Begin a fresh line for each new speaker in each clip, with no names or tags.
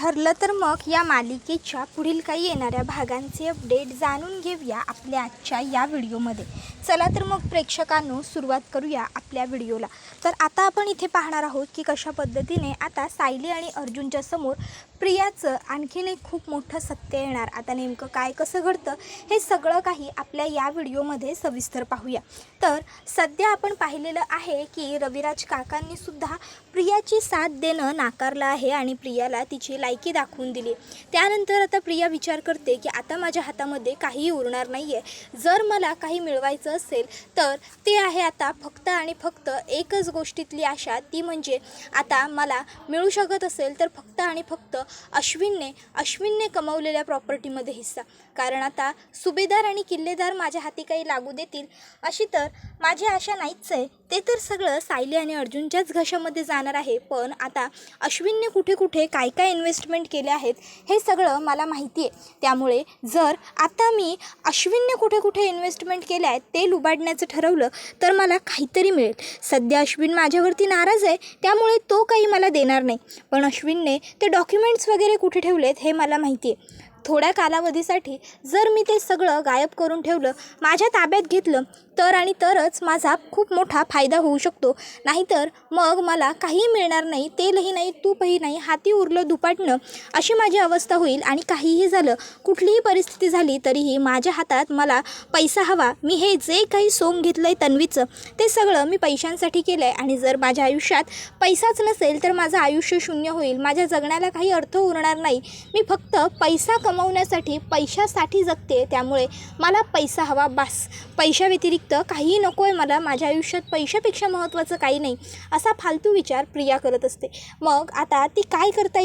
ठरलं तर मग या मालिकेच्या पुढील काही येणाऱ्या भागांचे अपडेट जाणून घेऊया आपल्या आजच्या या व्हिडिओमध्ये. चला तर मग प्रेक्षकांनो सुरुवात करूया आपल्या व्हिडिओला. तर आता आपण इथे पाहणार आहोत की कशा पद्धतीने आता सायली आणि अर्जुनच्या समोर प्रियाचं आणखीन एक खूप मोठं सत्य येणार. आता नेमकं काय कसं घडतं हे सगळं काही आपल्या या व्हिडिओमध्ये सविस्तर पाहूया. तर सध्या आपण पाहिलेलं आहे की रविराज काकांनी सुद्धा प्रियाची साथ देणं नाकारलं आहे आणि प्रियाला तिची लायकी दाखवून दिली. त्यानंतर आता प्रिया विचार करते की आता माझ्या हातामध्ये काहीही उरणार नाही आहे. जर मला काही मिळवायचं असेल तर ते आहे आता फक्त आणि फक्त एकच गोष्टीतली आशा, ती म्हणजे आता मला मिळू शकत असेल तर फक्त आणि फक्त अश्विनने कमवलेल्या प्रॉपर्टीमध्ये हिस्सा. कारण आता सुभेदार आणि किल्लेदार माझ्या हाती काही लागू देतील अशी तर माझी आशा नाहीच आहे. ते तर सगळं सायली आणि अर्जुनच्याच घशामध्ये जाणार आहे. पण आता अश्विनने कुठे कुठे काय काय इन्व्हेस्टमेंट केले आहेत हे सगळं मला माहिती आहे. त्यामुळे जर आता मी अश्विनने कुठे कुठे इन्व्हेस्टमेंट केले आहेत ते लुबाडण्याचं ठरवलं तर मला काहीतरी मिळेल. सध्या अश्विन माझ्यावरती नाराज आहे, त्यामुळे तो काही मला देणार नाही. पण अश्विनने ते डॉक्युमेंट्स वगैरे कुठे ठेवलेत हे मला माहिती आहे. थोड्या कालावधीसाठी जर मी ते सगळं गायब करून ठेवलं, माझ्या ताब्यात घेतलं तर आणि तरच माझा खूप मोठा फायदा होऊ शकतो. नाहीतर मग मला काहीही मिळणार नाही, तेलही नाही तूपही नाही, हाती उरलं दुपाटणं अशी माझी अवस्था होईल. आणि काहीही झालं, कुठलीही परिस्थिती झाली तरीही माझ्या हातात मला पैसा हवा. मी हे जे काही सोंग घेतलं आहे तन्वीचं ते सगळं मी पैशांसाठी केलं आहे. आणि जर माझ्या आयुष्यात पैसाच नसेल तर माझं आयुष्य शून्य होईल, माझ्या जगण्याला काही अर्थ उरणार नाही. मी फक्त पैसा कमवण्यासाठी पैशासाठी जगते, त्यामुळे मला पैसा हवा बास. पैशाव्यतिरिक्त काहीही नको आहे मला. माझ्या आयुष्यात पैशापेक्षा महत्त्वाचं काही नाही असा फालतू विचार प्रिया करत असते. मग आता ती काय करता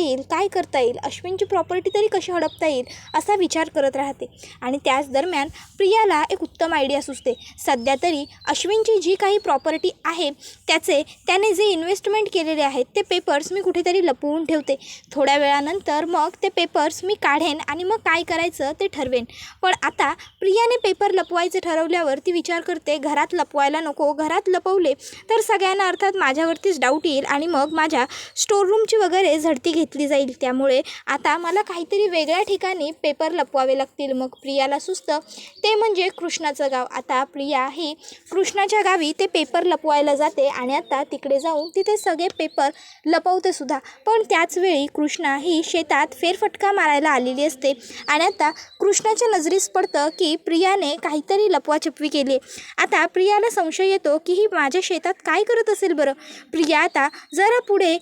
येईल, अश्विनची प्रॉपर्टी तरी कशी हडपता येईल असा विचार करत राहते. आणि त्याच दरम्यान प्रियाला एक उत्तम आयडिया सुचते. सध्या तरी अश्विनची जी काही प्रॉपर्टी आहे त्याने जे इन्व्हेस्टमेंट केलेले आहेत ते पेपर्स मी कुठेतरी लपवून ठेवते. थोड्या वेळानंतर मग ते पेपर्स मी काढेन आणि मग काय करायचं ते ठरवेन. पण आता प्रियाने पेपर लपवायचं ठरवल्यावर ती विचार करते घरात लपवायला नको, घरात लपवले तर सगळ्यांना अर्थात माझ्यावरतीच डाऊट येईल आणि मग माझ्या स्टोररूमची वगैरे झडती घेतली जाईल. त्यामुळे आता मला काहीतरी वेगळ्या ठिकाणी पेपर लपवावे लागतील. मग प्रियाला सुचतं ते म्हणजे कृष्णाचं गाव. आता प्रिया ही कृष्णाच्या गावी ते पेपर लपवायला जाते आणि आता तिकडे जाऊन तिथे सगळे पेपर लपवते सुद्धा. पण त्याचवेळी कृष्णा ही शेतात फेरफटका मारायला आलेली असते आणि आता कृष्णाच्या नजरेस पडतं की प्रियाने काहीतरी लपवाछपवी केली. आता प्रियाला संशय येतो की ही माझ्या शेतात काय करत असेल बरं. प्रिया आता जरा पुढे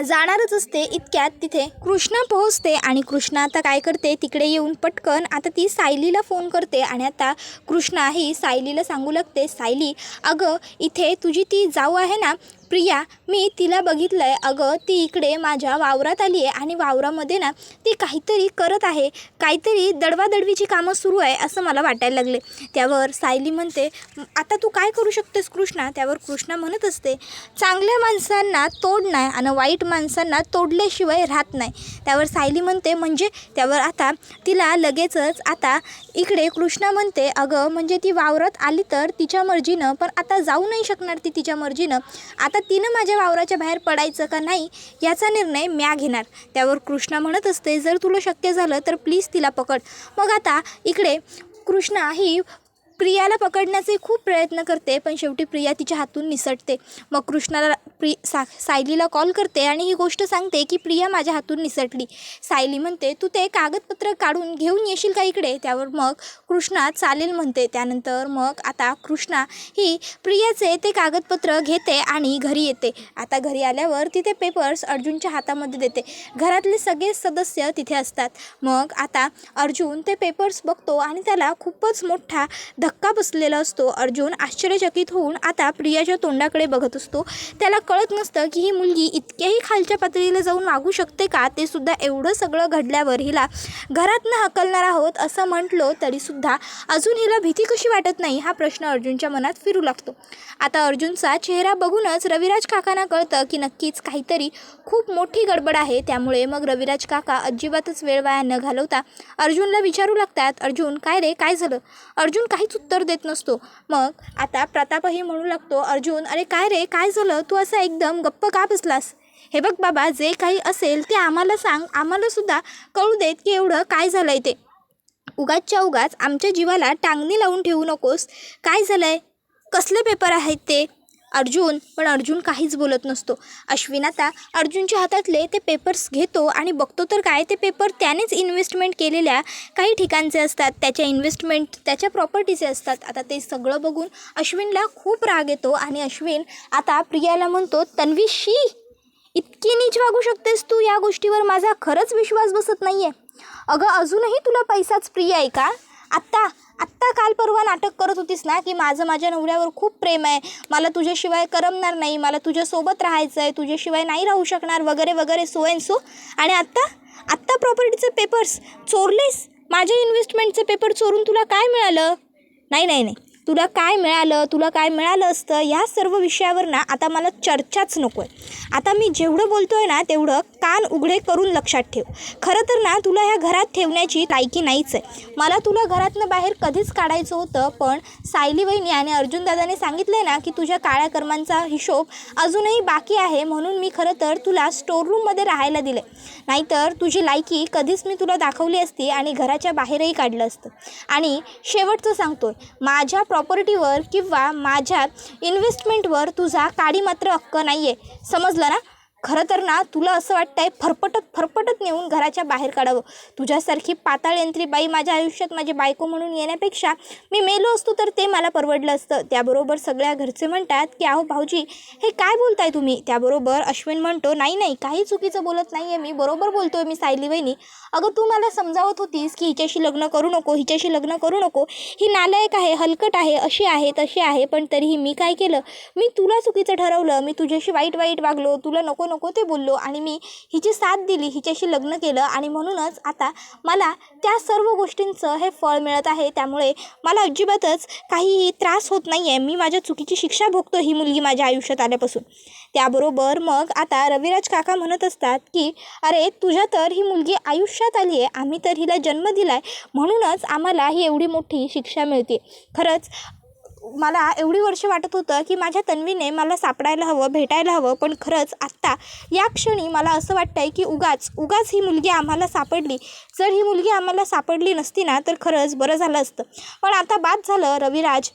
जाणारच असते, इतक्यात तिथे कृष्णा पोहोचते आणि कृष्णा आता काय करते, तिकडे येऊन पटकन आता ती सायलीला फोन करते. आणि आता कृष्णा ही सायलीला सांगू लागते, सायली अगं इथे तुझी ती जाऊ आहे ना प्रिया, मी तिला बघितलं आहे. अगं ती इकडे माझ्या वावरात आली आहे आणि वावरामध्ये ना ती काहीतरी करत आहे, काहीतरी दडवादडवीची कामं सुरू आहे असं मला वाटायला लागले. त्यावर सायली म्हणते आता तू काय करू शकतेस कृष्णा. त्यावर कृष्णा म्हणत असते चांगल्या माणसांना तोड नाही आणि वाईट माणसांना तोडल्याशिवाय राहत नाही. त्यावर सायली म्हणते म्हणजे. त्यावर आता तिला लगेचच आता इकडे कृष्णा म्हणते अगं म्हणजे ती वावरात आली तर तिच्या मर्जीनं, पण आता जाऊ नाही शकणार ती तिच्या मर्जीनं. आता तिनं माझ्या वावराच्या बाहेर पडायचं का नाही याचा निर्णय म्या घेणार. त्यावर कृष्णा म्हणत असते जर तुला शक्य झालं तर प्लीज तिला पकड. मग आता इकडे कृष्णा ही प्रियाला पकडण्याचे खूप प्रयत्न करते, पण शेवटी प्रिया तिच्या हातून निसटते. मग कृष्णाला सायलीला कॉल करते आणि ही गोष्ट सांगते की प्रिया माझ्या हातून निसटली. सायली म्हणते तू ते कागदपत्र काढून घेऊन येशील का इकडे. त्यावर मग कृष्णा चालेल म्हणते. त्यानंतर मग आता कृष्णा ही प्रियाचे ते कागदपत्र घेते आणि घरी येते. आता घरी आल्यावर ती ते पेपर्स अर्जुनच्या हातामध्ये देते. घरातले सगळे सदस्य तिथे असतात. मग आता अर्जुन ते पेपर्स बघतो आणि त्याला खूपच मोठा धक्का बसलेला असतो. अर्जुन आश्चर्यचकित होऊन आता प्रियाच्या तोंडाकडे बघत असतो. त्याला कळत नसतं की ही मुलगी इतक्याही खालच्या पातळीला जाऊन वागू शकते का. ते सुद्धा एवढं सगळं घडल्यावर हिला घरातनं हकलणार आहोत असं म्हटलो तरीसुद्धा अजून हिला भीती कशी वाटत नाही हा प्रश्न अर्जुनच्या मनात फिरू लागतो. आता अर्जुनचा चेहरा बघूनच रविराज काकांना कळतं की नक्कीच काहीतरी खूप मोठी गडबड आहे. त्यामुळे मग रविराज काका अजिबातच वेळ वाया न घालवता अर्जुनला विचारू लागतात अर्जुन काय रे काय झालं. अर्जुन काहीच उत्तर देत नसतो. मग आता प्रतापही म्हणू लागतो अर्जुन अरे काय रे काय झालं, तू असं एकदम गप्प का बसलास. हे बघ बाबा, जे काही असेल ते आम्हाला सांग, आम्हालासुद्धा कळू देत की एवढं काय झालं आहे ते. उगाचच्या उगाच आमच्या जीवाला टांगणी लावून ठेवू नकोस. काय झालं आहे, कसले पेपर आहेत ते. पण अर्जुन काहीच बोलत नसतो. अश्विन आता अर्जुनच्या हातातले ते पेपर्स घेतो आणि बघतो तर काय, ते पेपर त्यानेच इन्व्हेस्टमेंट केलेल्या काही ठिकाणचे असतात, त्याच्या इन्व्हेस्टमेंट त्याच्या प्रॉपर्टीचे असतात. आता ते सगळं बघून अश्विनला खूप राग येतो आणि अश्विन आता प्रियाला म्हणतो, तन्वीशी, इतकी नीच वागू शकतेस तू, या गोष्टीवर माझा खरंच विश्वास बसत नाही आहे. अगं, अजूनही तुला पैसाच प्रिय आहे का? आत्ता काल परवा नाटक करत होतीस ना की माझ्या नवऱ्यावर खूप प्रेम आहे, मला तुझ्याशिवाय करमणार नाही, मला तुझ्यासोबत राहायचं आहे, तुझ्याशिवाय नाही राहू शकणार, वगैरे वगैरे, सो अँड सो. आणि आत्ता प्रॉपर्टीचे पेपर्स चोरलेस, माझ्या इन्व्हेस्टमेंटचे पेपर चोरून तुला काय मिळालं? नाही, तुला काय मिळालं असतं, या सर्व विषयावर ना आता मला चर्चाच नको आहे. आता मी जेवढं बोलतो आहे ना तेवढं कान उघडे करून लक्षात ठेव. खरं तर ना तुला ह्या घरात ठेवण्याची लायकी नाहीच आहे. मला तुला घरातनं बाहेर कधीच काढायचं होतं, पण सायली वहिनी आणि अर्जुन दादाने सांगितलं आहे ना की तुझ्या काळ्या कर्मांचा हिशोब अजूनही बाकी आहे, म्हणून मी खरं तर तुला स्टोअररूममध्ये राहायला दिले. नाहीतर तुझी लायकी कधीच मी तुला दाखवली असती आणि घराच्या बाहेरही काढलं असतं. आणि शेवटचं सांगतोय, माझ्या प्रॉपर्टीवर किंवा माझ्या इन्व्हेस्टमेंटवर तुझा काडी मात्र हक्क नाही आहे, समजलं ना? खरं तर ना तुला असं वाटतंय फरफटत नेऊन घराच्या बाहेर काढावं. तुझ्यासारखी पाताळ यंत्री बाई माझ्या आयुष्यात माझी बायको म्हणून येण्यापेक्षा मी मेलो असतो तर ते मला परवडलं असतं. त्याबरोबर सगळ्या घरचे म्हणतात की अहो भाऊजी, हे काय बोलताय तुम्ही? त्याबरोबर अश्विन म्हणतो, नाही, काही चुकीचं बोलत नाही आहे मी, बरोबर बोलतोय मी सायली वहिनी. अगं, तू मला समजावत होतीस की हिच्याशी लग्न करू नको, ही नालायक आहे, हलकट आहे, अशी आहे तशी आहे, पण तरीही मी काय केलं? मी तुला चुकीचं ठरवलं, मी तुझ्याशी वाईट वागलो, तुला नको ते बोललो आणि मी हिची साथ दिली, हिच्याशी लग्न केलं आणि म्हणूनच आता मला त्या सर्व गोष्टींचं हे फळ मिळत आहे. त्यामुळे मला अजिबातच काहीही त्रास होत नाही आहे. मी माझ्या चुकीची शिक्षा भोगतो ही मुलगी माझ्या आयुष्यात आल्यापासून. त्याबरोबर मग आता रविराज काका म्हणत असतात की अरे, तुझ्या तर ही मुलगी आयुष्यात आली आहे, आम्ही तर हिला जन्म दिला आहे, म्हणूनच आम्हाला ही एवढी मोठी शिक्षा मिळते. खरंच मला एवढी वर्ष वाटत होतं की माझ्या तन्वीने मला सापडायला हवं, भेटायला हवं, पण खरंच आत्ता या क्षणी मला असं वाटतं आहे की उगाच ही मुलगी आम्हाला सापडली. जर ही मुलगी आम्हाला सापडली नसती ना तर खरंच बरं झालं असतं. पण आता बाद झालं. रविराज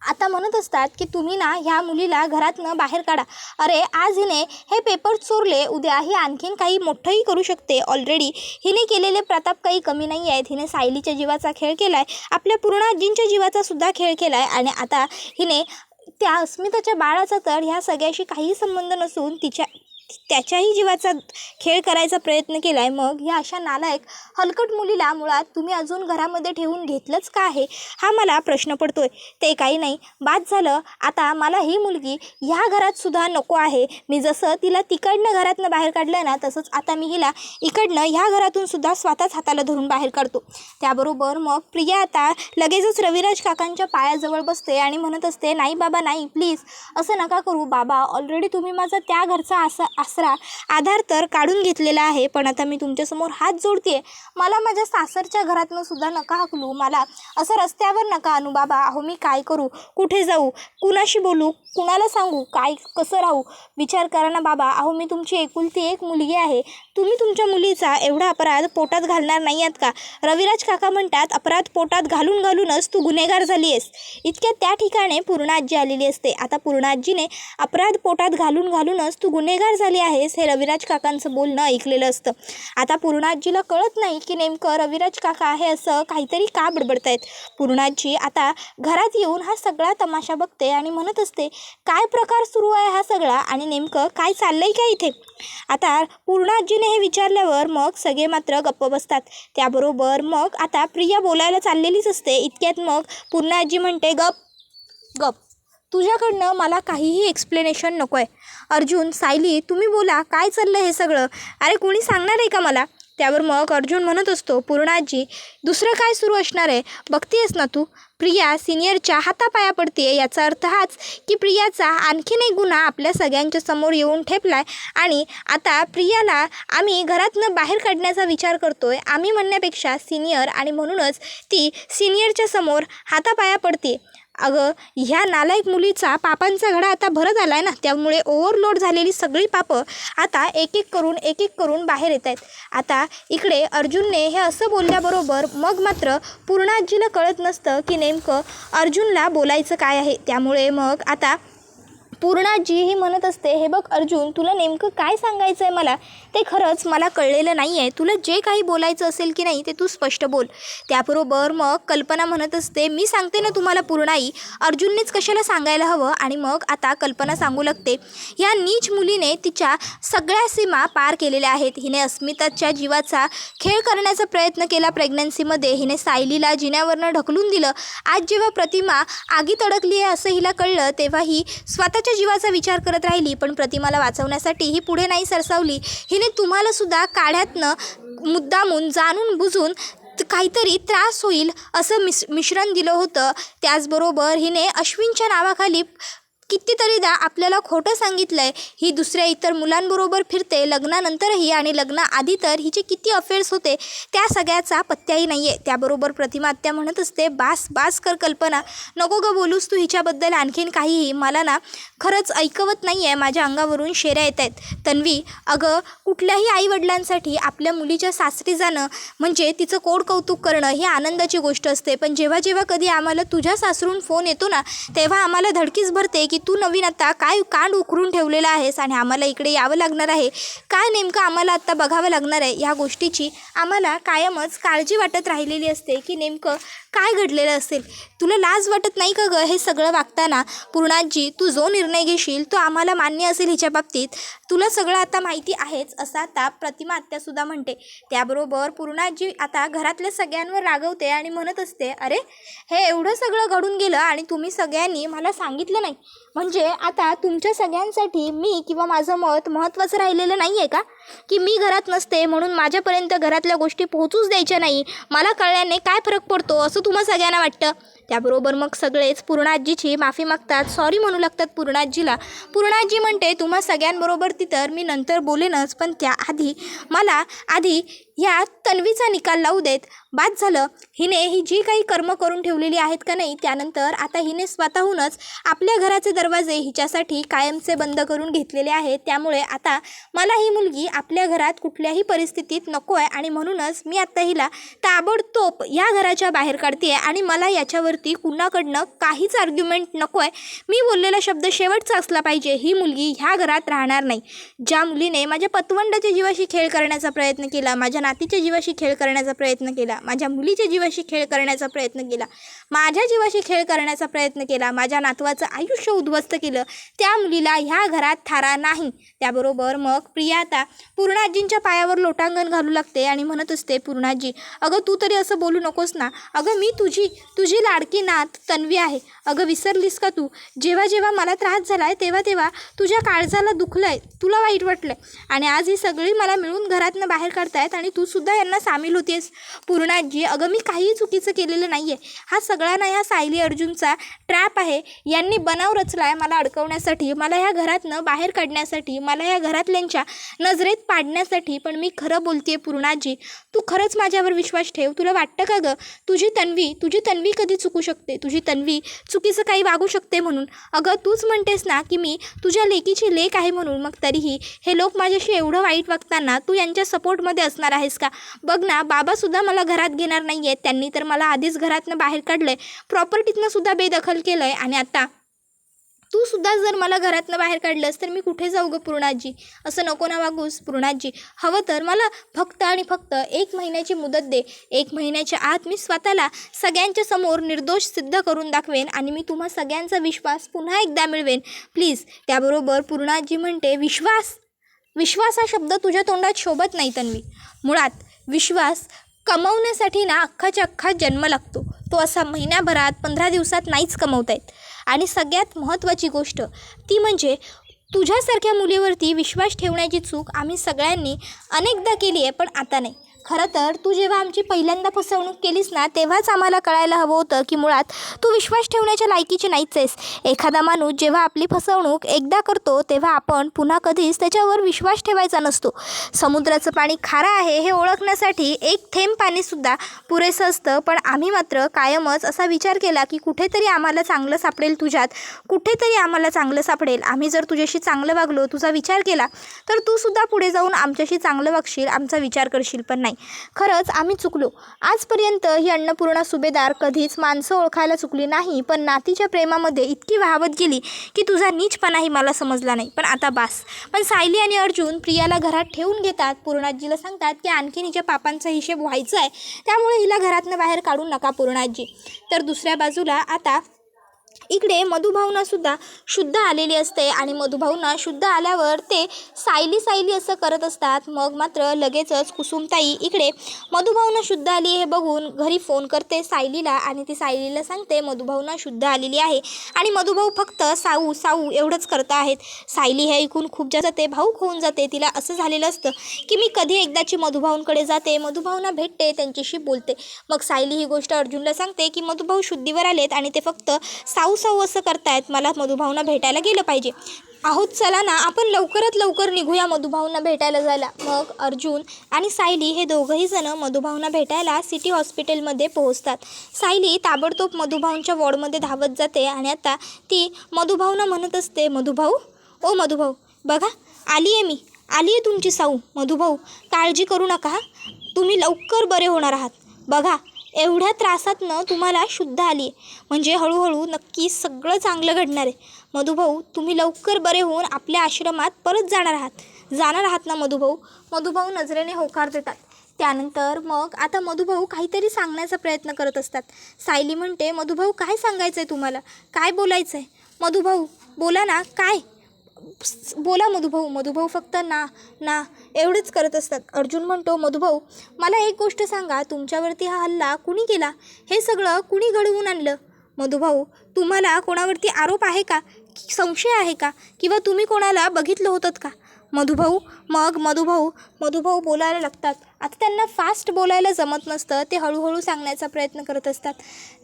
आता म्हणत असतात की तुम्ही ना ह्या मुलीला घरातनं बाहेर काढा. अरे, आज हिने हे पेपर चोरले, उद्या ही आणखीन काही मोठंही करू शकते. ऑलरेडी हिने केलेले प्रताप काही कमी नाही आहेत. हिने सायलीच्या जीवाचा खेळ केला आहे, आपल्या पूर्ण आजींच्या जीवाचा सुद्धा खेळ केला आहे आणि आता हिने त्या अस्मिताच्या बाळाचा तर ह्या सगळ्याशी काही संबंध नसून त्याच्याही जीवाचा खेळ करायचा प्रयत्न केला आहे. मग ह्या अशा नालायक हलकट मुलीला मुळात तुम्ही अजून घरामध्ये ठेवून घेतलंच का आहे, हा मला प्रश्न पडतोय. ते काही नाही, बाद झालं. आता मला ही मुलगी ह्या घरात सुद्धा नको आहे. मी जसं तिला तिकडनं घरातनं बाहेर काढलं ना, तसंच आता मी हिला इकडनं ह्या घरातून सुद्धा स्वतःच हाताला धरून बाहेर काढतो. त्याबरोबर मग प्रिया आता लगेचच रविराज काकांच्या पायाजवळ बसते आणि म्हणत असते, नाही बाबा नाही, प्लीज असं नका करू बाबा. ऑलरेडी तुम्ही माझा त्या घरचा आसरा आधार तर काढून घेतलेला आहे, पण आता मी तुमच्यासमोर हात जोडते. मला माझ्या सासरच्या घरातनं सुद्धा नका हाकलू, मला असं रस्त्यावर नका आणू बाबा. अहो, मी काय करू, कुठे जाऊ, कुणाशी बोलू, कुणाला सांगू, काय कसं राहू, विचार करा ना बाबा. अहो, मी तुमची एकुलती एक मुलगी आहे. तुम्ही तुमच्या मुलीचा एवढा अपराध पोटात घालणार नाही आहात का? रविराज काका म्हणतात, अपराध पोटात घालूनच तू गुन्हेगार झाली आहेस. इतक्या त्या ठिकाणी पूर्णाजी आलेली असते. आता पूर्णाजीने अपराध पोटात घालूनच तू गुन्हेगार झाली आहेस हे रविराज काकांचं बोलणं ऐकलेलं असतं. आता पूर्णाजीला कळत नाही की नेमकं रविराज काका हे असं काहीतरी का बडबडतायत. पूर्णाजी आता घरात येऊन हा सगळा तमाशा बघते आणि म्हणत असते, काय प्रकार सुरू आहे हा सगळा आणि नेमकं काय चाललंय का इथे? आता पूर्णाजीने हे विचारल्यावर मग सगळे मात्र गप्प बसतात. त्याबरोबर मग आता प्रिया बोलायला चाललेलीच असते. इतक्यात मग पूर्णाजी म्हणते, गप, तुझ्याकडनं मला काहीही एक्सप्लेनेशन नको आहे. अर्जुन, सायली, तुम्ही बोला, काय चाललं हे सगळं? अरे, कोणी सांगणार आहे का मला? त्यावर मग अर्जुन म्हणत असतो, पूर्णाजी, दुसरं काय सुरू असणार आहे, बघतेस ना तू, प्रिया सिनियरच्या हातापाया पडते. याचा अर्थ हाच की प्रियाचा आणखीन एक गुन्हा आपल्या सगळ्यांच्या समोर येऊन ठेपलाय आणि आता प्रियाला आम्ही घरातनं बाहेर काढण्याचा विचार करतोय. आम्ही म्हणण्यापेक्षा सिनियर, आणि म्हणूनच ती सिनियरच्या समोर हातापाया पडते. अगं ह्या नालायक मुलीचा पापांचा घडा आता भरत आला आहे ना, त्यामुळे ओव्हरलोड झालेली सगळी पापं आता एक एक करून बाहेर येत आहेत. आता इकडे अर्जुनने हे असं बोलल्याबरोबर मग मात्र पूर्णाजीला कळत नसतं की नेमकं अर्जुनला बोलायचं काय आहे. त्यामुळे मग आता पूर्णाजी ही म्हणत असते, हे बघ अर्जुन, तुला नेमकं काय सांगायचं आहे मला ते खरंच मला कळलेलं नाही आहे. तुला जे काही बोलायचं असेल की नाही ते तू स्पष्ट बोल. त्याबरोबर मग कल्पना म्हणत असते, मी सांगते ना तुम्हाला पूर्णाई, अर्जुननेच कशाला सांगायला हवं. आणि मग आता कल्पना सांगू लागते, ह्या नीच मुलीने तिच्या सगळ्या सीमा पार केलेल्या आहेत. हिने अस्मिताच्या जीवाचा खेळ करण्याचा प्रयत्न केला. प्रेग्नन्सीमध्ये हिने सायलीला जिन्यावरनं ढकलून दिलं. आज जेव्हा प्रतिमा आगीत अडकली आहे असं हिला कळलं तेव्हा ही स्वतःच्या जीवाचा विचार करत राहिली, पण प्रतिमाला वाचवण्यासाठी ही पुढे नाही सरसावली. हिने तुम्हाला सुद्धा काढ्यातनं मुद्दामून जाणून बुजून काहीतरी त्रास होईल असं मिश्रण दिलं होतं. त्याचबरोबर हिने अश्विनच्या नावाखाली कितीतरीदा आपल्याला खोटं सांगितलं आहे. ही दुसऱ्या इतर मुलांबरोबर फिरते लग्नानंतरही, आणि लग्नाआधी तर हिचे किती अफेअर्स होते त्या सगळ्याचा पत्त्याही नाही आहे. त्याबरोबर प्रतिमा आत्या म्हणत असते, बास कर कल्पना, नको गं बोलूस तू हिच्याबद्दल आणखीन काहीही. मला ना खरंच ऐकवत नाही आहे, माझ्या अंगावरून शेऱ्या येत आहेत. तन्वी, अगं कुठल्याही आईवडिलांसाठी आपल्या मुलीच्या सासरी जाणं म्हणजे तिचं कोड कौतुक करणं ही आनंदाची गोष्ट असते. पण जेव्हा जेव्हा कधी आम्हाला तुझ्या सासरून फोन येतो ना, तेव्हा आम्हाला धडकीच भरते की तू नवीन आता काय कांड उकरून ठेवलेला आहेस आणि आम्हाला इकडे यावं लागणार आहे. काय नेमकं आम्हाला आत्ता बघावं लागणार आहे ह्या गोष्टीची आम्हाला कायमच काळजी वाटत राहिलेली असते की नेमकं काय घडलेलं असेल. तुला लाज वाटत नाही का गं हे सगळं वागताना? पूर्णाजी, तू जो निर्णय घेशील तो आम्हाला मान्य असेल हिच्या बाबतीत. तुला सगळं आता माहिती आहेच असं आता प्रतिमा आत्यासुद्धा म्हणते. त्याबरोबर पूर्णाजी आता घरातल्या सगळ्यांवर रागवते आणि म्हणत असते, अरे हे एवढं सगळं घडून गेलं आणि तुम्ही सगळ्यांनी मला सांगितलं नाही. म्हणजे आता तुमच्या सगळ्यांसाठी मी किंवा माझं मत महत्त्वाचं राहिलेलं नाही आहे का? की मी घरात नसते म्हणून माझ्यापर्यंत घरातल्या गोष्टी पोहोचूच द्यायच्या नाही, मला कळल्याने काय फरक पडतो असं तुम्हा सगळ्यांना वाटतं? त्याबरोबर मग सगळेच पूर्णाजीची माफी मागतात, सॉरी म्हणू लागतात पूर्णाजीला. पूर्णाजी म्हणते, तुम्हा सगळ्यांबरोबर ती तर मी नंतर बोलेनच, पण त्याआधी मला ह्या तन्वीचा निकाल लावू देत. बाद झालं. हिने ही जी काही कर्म करून ठेवलेली आहेत का नाही, त्यानंतर आता हिने स्वतःहूनच आपल्या घराचे दरवाजे हिच्यासाठी कायमचे बंद करून घेतलेले आहेत. त्यामुळे आता मला ही मुलगी आपल्या घरात कुठल्याही परिस्थितीत नको आहे आणि म्हणूनच मी आता हिला ताबडतोब या घराच्या बाहेर काढते आणि मला याच्यावरती कुणाकडनं काहीच आर्ग्युमेंट नको आहे. मी बोललेला शब्द शेवटचा असला पाहिजे. ही मुलगी ह्या घरात राहणार नाही. ज्या मुलीने माझ्या पतवंडाच्या जीवाशी खेळ करण्याचा प्रयत्न केला, माझ्या नातीच्या जीवाशी खेळ करण्याचा प्रयत्न केला, माझ्या मुलीच्या जीवाशी खेळ करण्याचा प्रयत्न केला, माझ्या जीवाशी खेळ करण्याचा प्रयत्न केला, माझ्या नातवाचं आयुष्य उद्ध्वस्त केलं, त्या मुलीला ह्या घरात थारा नाही. त्याबरोबर मग प्रिया आता पूर्णाजींच्या पायावर लोटांगण घालू लागते आणि म्हणत असते, पूर्णाजी अगं तू तरी असं बोलू नकोस ना. अगं मी तुझी लाडकी नात तन्वी आहे. अगं विसरलीस का तू? जेव्हा जेव्हा मला त्रास झाला आहे तेव्हा तेव्हा तुझ्या काळजाला दुखलं आहे, तुला वाईट वाटलं आहे आणि आज ही सगळी मला मिळून घरातनं बाहेर काढतायत आणि तूसुद्धा यांना सामील होतेस. पूर्णाजी, अगं मी काहीही चुकीचं केलेलं नाही आहे. हा सगळा ना ह्या सायली अर्जुनचा ट्रॅप आहे. यांनी बनाव रचला आहे मला अडकवण्यासाठी, मला ह्या घरातनं बाहेर काढण्यासाठी, मला ह्या घरातल्यांच्या नजरेत पाडण्यासाठी. पण मी खरं बोलते पूर्णाजी, तू खरंच माझ्यावर विश्वास ठेव. तुला वाटतं का गं तुझी तन्वी कधी चुकू शकते? तुझी तन्वी चुकीचं काही वागू शकते म्हणून? अगं तूच म्हणतेस ना की मी तुझ्या लेकीची लेक आहे म्हणून, मग तरीही हे लोक माझ्याशी एवढं वाईट वागताना तू यांच्या सपोर्टमध्ये असणार आहेस का? बघ ना, बाबासुद्धा मला घरात घेणार नाही आहेत. त्यांनी तर मला आधीच घरातनं बाहेर काढलं आहे, प्रॉपर्टीतनं सुद्धा बेदखल केलं आहे आणि आता तू सुद्धा जर मला घरातनं बाहेर काढलंस तर मी कुठे जाऊ गं पूर्णाजी? असं नको ना वागूस पूर्णाजी. हवं तर मला फक्त आणि फक्त 1 महिन्याची मुदत दे. 1 महिन्याच्या आत मी स्वतःला सगळ्यांच्या समोर निर्दोष सिद्ध करून दाखवेन आणि मी तुम्हा सगळ्यांचा विश्वास पुन्हा एकदा मिळवेन, प्लीज. त्याबरोबर पूर्णाजी म्हणते, विश्वास हा शब्द तुझ्या तोंडात शोभत नाही तन्वी. मुळात विश्वास कमवण्यासाठी ना अख्खाच्या अख्खा जन्म लागतो. तो असा महिन्याभरात 15 दिवसात नाहीच कमवता येत. आणि सगळ्यात महत्त्वाची गोष्ट ती म्हणजे तुझ्यासारख्या मुलीवरती विश्वास ठेवण्याची चूक आम्ही सगळ्यांनी अनेकदा केली आहे, पण आता नाही. खरं तर तू जेव्हा आमची पहिल्यांदा फसवणूक केलीस ना, तेव्हाच आम्हाला कळायला हवं होतं की मुळात तू विश्वास ठेवण्याच्या लायकीची नाहीच आहेस. एखादा माणूस जेव्हा आपली फसवणूक एकदा करतो तेव्हा आपण पुन्हा कधीच त्याच्यावर विश्वास ठेवायचा नसतो. समुद्राचं पाणी खारं आहे हे ओळखण्यासाठी एक थेंब पाणीसुद्धा पुरेसं असतं. पण आम्ही मात्र कायमच असा विचार केला की कुठेतरी आम्हाला चांगलं सापडेल तुझ्यात, कुठेतरी आम्हाला चांगलं सापडेल. आम्ही जर तुझ्याशी चांगलं वागलो, तुझा विचार केला, तर तू सुद्धा पुढे जाऊन आमच्याशी चांगलं वागशील, आमचा विचार करशील. पण नाही, खरंच आम्ही चुकलो. आजपर्यंत ही अन्नपूर्णा सुभेदार कधीच माणसं ओळखायला चुकली नाही, पण नातीच्या प्रेमामध्ये इतकी वाहवत गेली की तुझा नीचपणाही मला समजला नाही. पण आता बास. पण सायली आणि अर्जुन प्रियाला घरात ठेवून घेतात. पूर्णाजीला सांगतात की आणखीन हिच्या पापांचा हिशेब व्हायचा आहे, त्यामुळे हिला घरातनं बाहेर काढून नका पूर्णाजी. तर दुसऱ्या बाजूला आता इकडे मधुभावनासुद्धा शुद्ध आलेली असते आणि मधुभावना शुद्ध आल्यावर ते सायली सायली असं करत असतात. मग मात्र लगेचच कुसुमताई इकडे मधुभावना शुद्ध आली हे बघून घरी फोन करते सायलीला आणि ती सायलीला सांगते मधुभावना शुद्ध आलेली आहे आणि मधुभाऊ फक्त साऊ साऊ एवढंच करत आहेत. सायली हे ऐकून खूप जास्त ते भाऊक होऊन जाते. तिला असं झालेलं असतं की मी कधी एकदाची मधुभाऊंकडे जाते, मधुभावना भेटते, त्यांच्याशी बोलते. मग सायली ही गोष्ट अर्जुनला सांगते की मधुभाऊ शुद्धीवर आलेत आणि ते फक्त साऊ साऊ असं करतायत, मला मधुभावना भेटायला गेलं पाहिजे. आहोत, चला ना आपण लवकरात लवकर निघूया मधुभावना भेटायला जायला. मग अर्जुन आणि सायली हे दोघंही जण मधुभावना भेटायला सिटी हॉस्पिटलमध्ये पोहोचतात. सायली ताबडतोब मधुभाऊंच्या वॉर्डमध्ये धावत जाते आणि आता ती मधुभावना म्हणत असते, मधुभाऊ, ओ मधुभाऊ, बघा आली आहे तुमची साऊ. मधुभाऊ काळजी करू नका, तुम्ही लवकर बरे होणार आहात. बघा एवढ्या त्रासातनं तुम्हाला शुद्ध आली आहे, म्हणजे हळूहळू नक्की सगळं चांगलं घडणार आहे. मधुभाऊ तुम्ही लवकर बरे होऊन आपल्या आश्रमात परत जाणार आहात ना मधुभाऊ. मधुभाऊ नजरेने होकार देतात. त्यानंतर मग आता मधुभाऊ काहीतरी सांगण्याचा प्रयत्न करत असतात. सायली म्हणते, मधुभाऊ काय सांगायचं आहे तुम्हाला, काय बोलायचं आहे? मधुभाऊ बोला ना, काय बोला मधुभाऊ. मधुभाऊ फक्त ना ना एवढंच करत असतात. अर्जुन म्हणतो, मधुभाऊ मला एक गोष्ट सांगा, तुमच्यावरती हा हल्ला कुणी केला, हे सगळं कुणी घडवून आणलं? मधुभाऊ तुम्हाला कोणावरती आरोप आहे का, संशय आहे का, किंवा तुम्ही कोणाला बघितलं होतं का? मधुभाऊ मग मधुभाऊ बोलायला लागतात. आता त्यांना फास्ट बोलायला जमत नसतं, ते हळूहळू सांगण्याचा प्रयत्न करत असतात.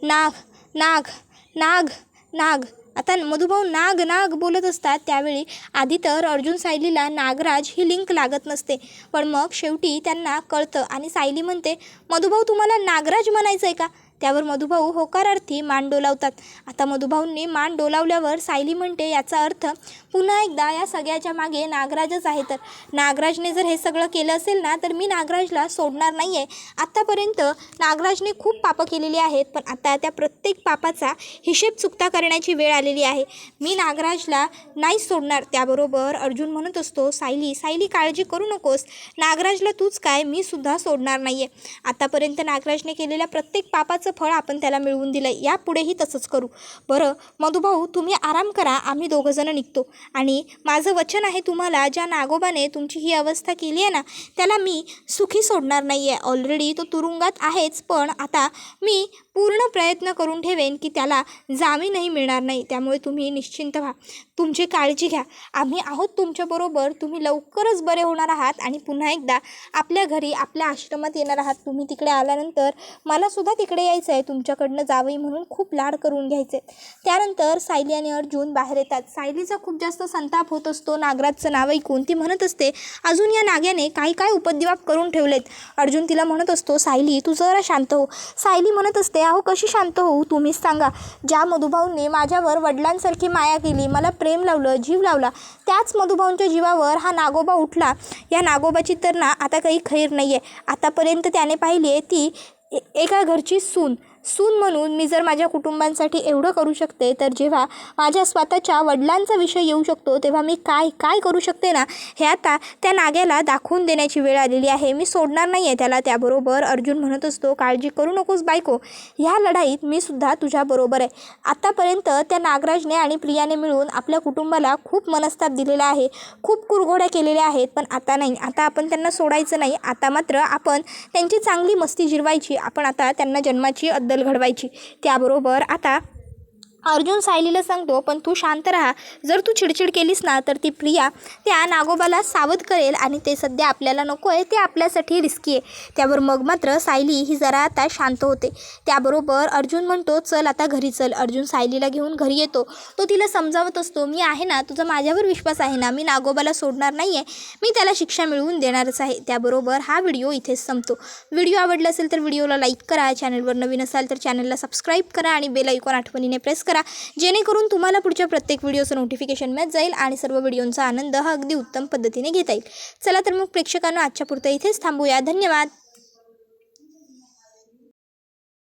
नाग नाग नाग नाग. आता मधुभाऊ नाग नाग बोलत असतात. त्यावेळी आधी तर अर्जुन सायलीला नागराज ही लिंक लागत नसते, पण मग शेवटी त्यांना कळतं आणि सायली म्हणते, मधुभाऊ तुम्हाला नागराज म्हणायचं आहे का? त्यावर मधुभाऊ होकारार्थी मान डोलावतात. आता मधुभाऊंनी मान डोलावल्यावर सायली म्हणते, याचा अर्थ पुन्हा एकदा या सगळ्याच्या मागे नागराजच आहे. तर नागराजने जर हे सगळं केलं असेल ना, तर मी नागराजला सोडणार नाही आहे. आत्तापर्यंत नागराजने खूप पापं केलेली आहेत, पण आता त्या प्रत्येक पापाचा हिशेब चुकता करण्याची वेळ आलेली आहे. मी नागराजला नाही सोडणार. त्याबरोबर अर्जुन म्हणत असतो, सायली काळजी करू नकोस, नागराजला तूच काय, मी सुद्धा सोडणार नाही आहे. आतापर्यंत नागराजने केलेल्या प्रत्येक पापाचं फळ आपण त्याला मिळवून दिलं, यापुढेही तसंच करू. बरं मधुभाऊ तुम्ही आराम करा, आम्ही दोघंजणं निघतो. आणि माझं वचन आहे तुम्हाला, ज्या नागोबाने तुमची ही अवस्था केली आहे ना, त्याला मी सुखी सोडणार नाही आहे. ऑलरेडी तो तुरुंगात आहेच, पण आता मी पूर्ण प्रयत्न करून ठेवेन की त्याला जामीनही मिळणार नाही. त्यामुळे तुम्ही निश्चिंत व्हा, तुमची काळजी घ्या, आम्ही आहोत तुमच्याबरोबर. तुम्ही लवकरच बरे होणार आहात आणि पुन्हा एकदा आपल्या घरी आपल्या आश्रमात येणार आहात. तुम्ही तिकडे आल्यानंतर मलासुद्धा तिकडे यायचं आहे, तुमच्याकडनं जावई म्हणून खूप लाड करून घ्यायचे. त्यानंतर सायली आणि अर्जुन बाहेर येतात. सायलीचा खूप जास्त संताप होत असतो नागराजचं नाव ऐकून. ती म्हणत असते, अजून या नाग्याने काय उपद्व्याप करून ठेवलेत. अर्जुन तिला म्हणत असतो, सायली तू जरा शांत हो. सायली म्हणत असते, अहो कशी शांत होऊ, तुम्हीच सांगा. ज्या मधुभाऊंनी माझ्यावर वडिलांसारखी माया केली, मला प्रेम लावलं, जीव लावला, त्याच मधुभाऊंच्या जीवावर हा नागोबा उठला. या नागोबाची तर ना आता काही खैर नाही आहे. आतापर्यंत त्याने पाहिली आहे ती एका घरची सून म्हणून मी जर माझ्या कुटुंबांसाठी एवढं करू शकते, तर जेव्हा माझ्या स्वतःच्या वडिलांचा विषय येऊ शकतो तेव्हा मी काय करू शकते ना, हे आता त्या नाग्याला दाखवून देण्याची वेळ आलेली आहे. मी सोडणार नाही आहे त्याला. त्याबरोबर अर्जुन म्हणत असतो, काळजी करू नकोस बायको, ह्या लढाईत मी सुद्धा तुझ्याबरोबर आहे. आत्तापर्यंत त्या नागराजने आणि प्रियाने मिळून आपल्या कुटुंबाला खूप मनस्ताप दिलेला आहे, खूप कुरघोड्या केलेल्या आहेत, पण आता नाही. आता आपण त्यांना सोडायचं नाही. आता मात्र आपण त्यांची चांगली मस्ती जिरवायची. आपण आता त्यांना जन्माची अद्दल घडवायची. त्याबरोबर आता अर्जुन सायलीला सांगतो, पण तू शांत राहा. जर तू चिडचिड केलीस ना तर ती प्रिया त्या नागोबाला सावध करेल आणि ते सध्या आपल्याला नको आहे, ते आपल्यासाठी रिस्की आहे. त्यावर मग मात्र सायली ही जरा आता शांत होते. त्याबरोबर अर्जुन म्हणतो, चल आता घरी चल. अर्जुन सायलीला घेऊन घरी येतो. तो तिला समजावत असतो, मी आहे ना, तुझा माझ्यावर विश्वास आहे ना, मी नागोबाला सोडणार नाही आहे, मी त्याला शिक्षा मिळवून देणारच आहे. त्याबरोबर हा व्हिडिओ इथेच संपतो. व्हिडिओ आवडला असेल तर व्हिडिओला लाईक करा, चॅनलवर नवीन असाल तर चॅनलला सबस्क्राईब करा आणि बेल आयकॉन आठवणीने प्रेस करा, जेणेकरून तुम्हाला पुढच्या प्रत्येक व्हिडिओचं नोटिफिकेशन मिळत जाईल आणि सर्व व्हिडिओंचा आनंद हा अगदी उत्तम पद्धतीने घेता येईल. चला तर मग प्रेक्षकांनो, आजच्या पुरतं इथेच थांबूया. धन्यवाद.